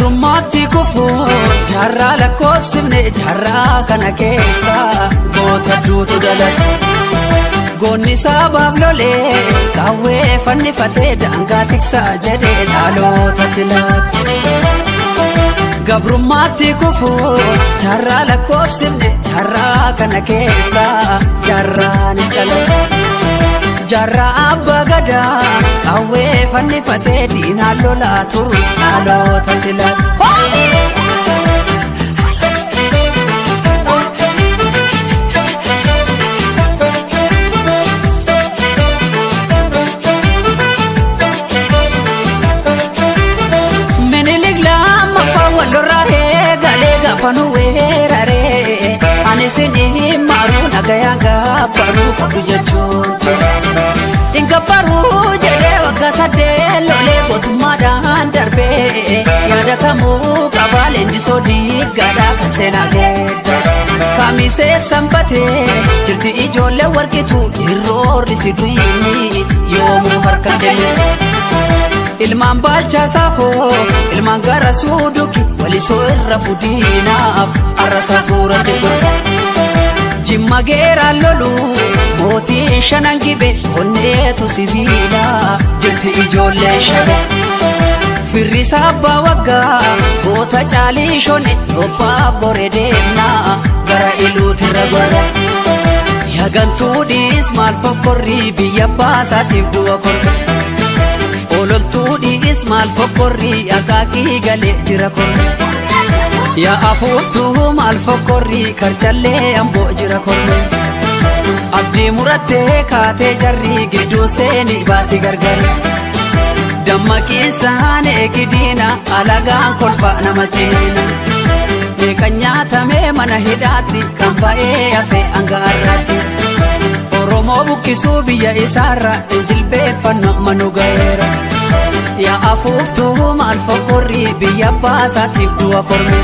gabrummaatti kufu jarraa lakkoofsifne jarraa kana keessa goota duutu dhalate goonni sabaaf lolee qawwee fannifatee daangaa tiksaa jedhee dhalootatti laate gabrummaatti kufu jarraa lakkoofsifne jarraa kana keessa jarraanis dhalate jarraa abbaa gadaa qawwee fannifatee diinaan lolaa turus dhalootatti laate. Fanu weerare ani sini maru nagaya gabaru kodu jechuun inga baru jedhe wagga sadee lolee gootummaadhaan darbee yaada kamuu qabaalee injisoo diigaadhaa kan seenaa geedda kamiseef sanbatee jirti ijoollee warqitu irroorri si duyini yoomuu harka deemee ilmaan baalchaa saafoo ilmaan gara suuduki walisoo irra fuudinaaf arrasaa fuurate jimma geeraan lolu mootii shanan gibe onneetu sibiila jirti ijoollee shabe firrisaa abbaa waggaa goota caalii shone dhophaaf boree deemnaa gara iluutirra godha yagantuudhiis maal fokkorrii biyya baasaatiif du'a korra ololtuudhiis maal fokkorrii akaakii galee jira korra yaa afuuftuu maal fokkorrii karchallee amboo jira korra abdii murattee kaatee jarrii gidduu seenii baasi gargari dammaqiinsaan eegidiina alagaan kolfa nama ciina meeqan nyaatamee mana hidhaatti kan ba'ee hafee angaarraatti oromoo buqqisuu biyya isaarra injilbeeffanno manu gaheera yaa afuuftuu maal fokkorrii biyya baasaatiif du'a korme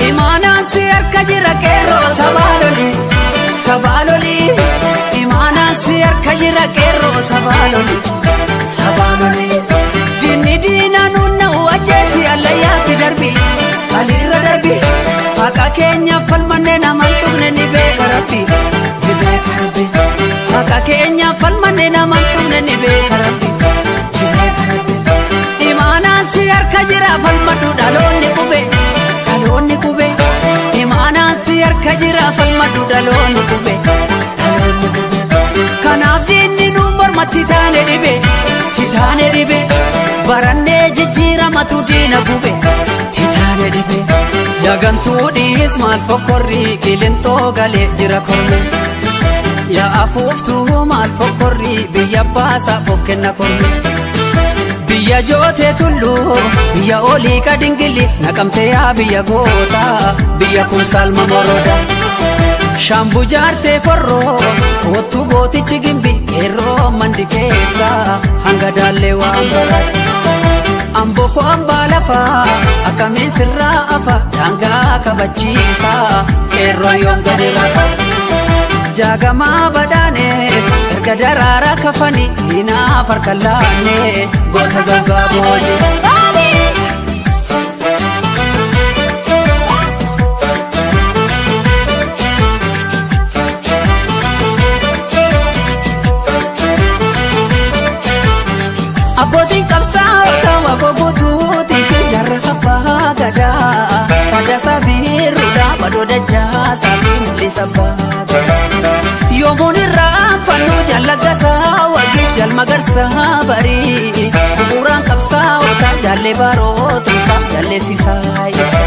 imaanaan si harka jira qeerroo sabaaloli imaanaan si harka jira qeerroo sabaaloli dinni diina nunna'u ajjeesi allayyaatti darbi aliirra darbi haqa keenya falmanne naman tuqne ni beeka rabbi haqa keenya falmanne naman tuqne ni beeka rabbi imaanaan si harka jira falmadhu dhaloonni qube imaanaan si harka jira falmadhu dhaloonni qube kanaaf diinni nu mormatti taane dhibe barannee jijjiiramatu diina gube titaane dhibe yagantuudhiis maal fokkorrii qilintoo galee jira korme yaa afuuftuu maal fokkorrii biyya baasaaf of kenna korme biyya jootee tulluu biyya olii qadingiliif naqamtee yaa biyya goota biyya kumsaalma moroda shambu jaartee forroo kootu gootichi gimbi qeerroo mandi keessa hanga daallee waan baraate amboko ambaa lafaa akkamiin sirraa afa daangaa kabachiisa qeerroo yoom gadi lafa jaagamaa badaane erga daraaraa kafanii hinaaf harka laanne goota zangaa booje abbootiin qabsaa'ota waboguutuutii fi jarra abbaa gadaa fada sabiirudha badoo dachaa sabii mul'isa baata yoomuun irraa fannu jallagasaa wagiif jalmagarsaa barii bu'uuraan qabsaa'ota jaallee barootuusaa jalleessisaa ibsa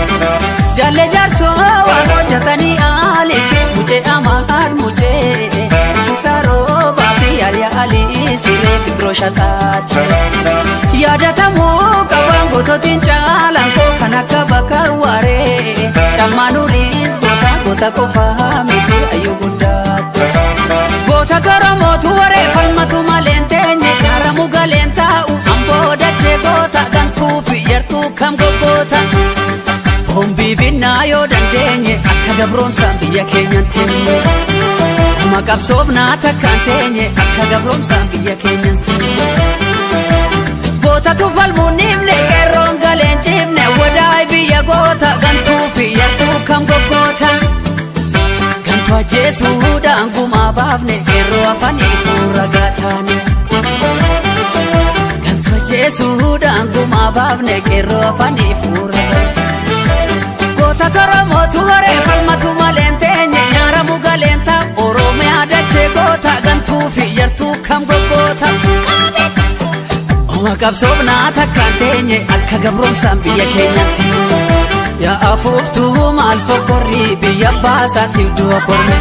jaallee jaarsoo waan hojjetanii aaliif mucee amaan mucee isaaroo fi yaaliyaa alii siree fibroo shaqaadha yaadatamuu qabaan goototiin caalaan koo kan akka bakar waaree cammaanuriis goota qofaa miti ayyuu guddaatti goota toromootu waree falmatu maleen teenye gaaramu galeen taa'u amboo dachee goota kan kuufi yartuu kam goggoota hombii binnaa yoo dandeenye gabroomsaan biyya keenyan teenye maqabsoofnaa takkaan teenye akka gabroomsaan biyya keenyan teenye gootatu falmuun himne qeerroon galeen cimne wadaay biyya goota gantuu fi yartuu kam goggoota gantuu ajjeesuudhaan gumaa baafne qeerroo afanii fuuragaa taane gantuu ajjeesuudhaan gumaa baafne qeerroo afanii fuuragaa goota toromootu horee falmatu maleen teenye nyaaramu galeenta oromiyaa dachee goota gantuu fi yartuu kam goggoota maqabsoofnaa takkaan teenye akka gabroomsaan biyya keenyatti yaa afuuftuu maal fokkorrii biyya baasaatiif du'a korme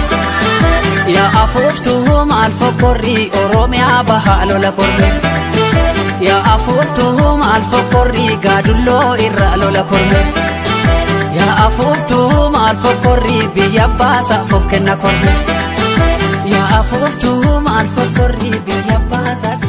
yaa afuuftuu maal fokkorrii oromiyaa bahaa lola korme yaa afuuftuu maal fokkorrii gaadulloo irraa lola korme yaa afuuftuu maal fokkorrii biyya baasaaf of kenna korme yaa afuuftuu maal fokkorrii biyya baasaaf